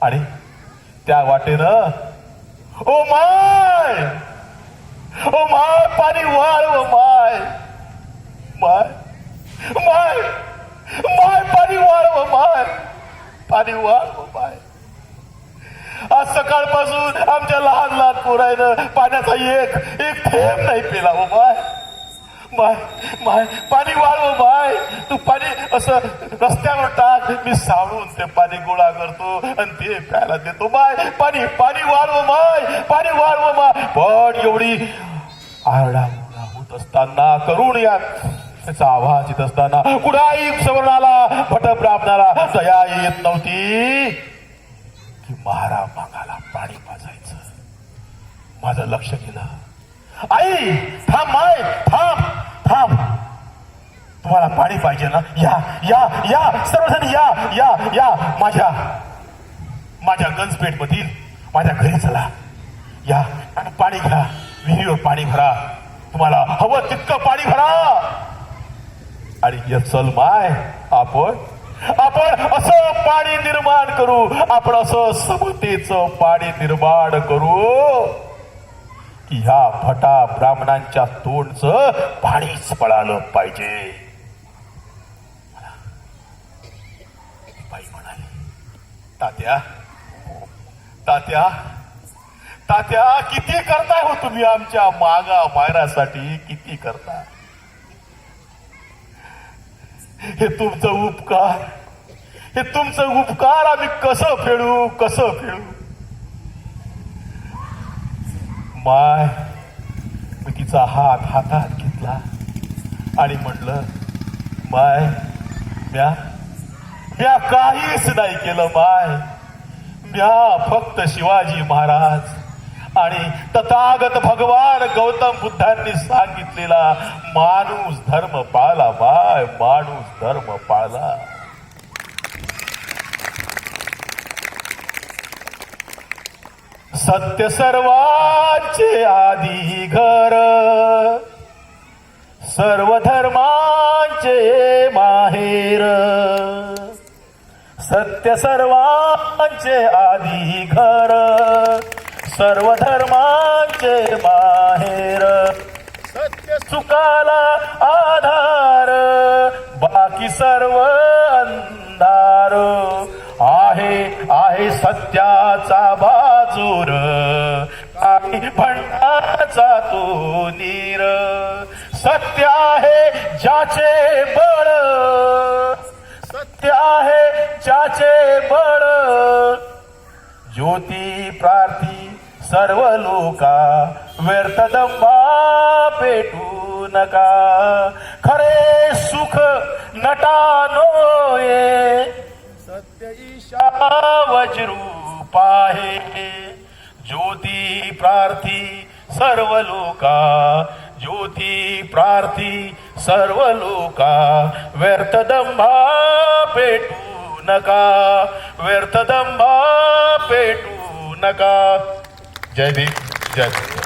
आणि त्या वाटेनं oh my पाणी वाढव माय माय माय माय पाणी वाढव माय पाणी वाढव माय. आज सकाळपासून आमच्या लहान लहान पोरायनं पाण्याचा एक थेंब नाही पिला. हो माय माय माय पाणी वाढव माय. तू पाणी असं रस्त्यावर टाक, मी सावळून ते पाणी गोळा करतो आणि ते प्यायला देतो. माय पाणी पाणी वाढव माय पाणी वाढव माय. पण एवढी आरडाओरडा होत असताना करून या त्याचा आवाज येत असताना कुणाही सवर्णाला भट ब्राह्मणाला दया येत नव्हती की महारा मागाला पाणी पाजायचं. माझं लक्ष गेलं. आई थांब माय थांब थांब, तुम्हाला पाणी पाहिजे ना? या या या सर्वजण या या या माझ्या गंजपेठ मधील माझ्या घरी चला. या आणि पाणी घ्या. विहिरीवर पाणी भरा, तुम्हाला हवं तितकं पाणी भरा. आणि चल माय आपण असं पाणी निर्माण करू, आपण असं समतेचं पाणी निर्माण करू की ह्या भटा ब्राह्मणांच्या तोंडचं पाणीच पळालं पाहिजे. बाई म्हणाली, तात्या तात्या तात्या किती करताय हो तुम्ही आमच्या मागा मायरासाठी, किती करता. हे तुमचं उपकार आम्ही कसं फेडू. माय मी तिचा हात हातात घेतला आणि म्हटलं, माय म्या काहीच नाही केलं माय. म्या फक्त शिवाजी महाराज आणि तथागत भगवान गौतम बुद्धांनी सांगितलेला माणूस धर्म पाळला माय, माणूस धर्म पाळला. सत्य सर्वांचे आधी घर, सर्व धर्मांचे माहेर. सत्य सर्वांचे आधी घर, सर्व धर्मांचे माहेर. सत्य सुखाला आधार, बाकी सर्व अंधार. आहे सत्याचा बाजूर, काही भंडाचा तो नीर. सत्य आहे ज्याचे बळ, सत्य आहे ज्याचे बळ. ज्योती प्रार्थी सर्व लोका, व्यर्थ दंभा पेटू नका. खरे सुख नटानोये, सत्य ईशा वज्रूप आहे. ज्योती प्रार्थी सर्व लोका, ज्योती प्रार्थी सर्व लोका. व्यर्थ दंभा पेटू नका, व्यर्थ दंभा पेटू नका. जय भीम, जय भीम.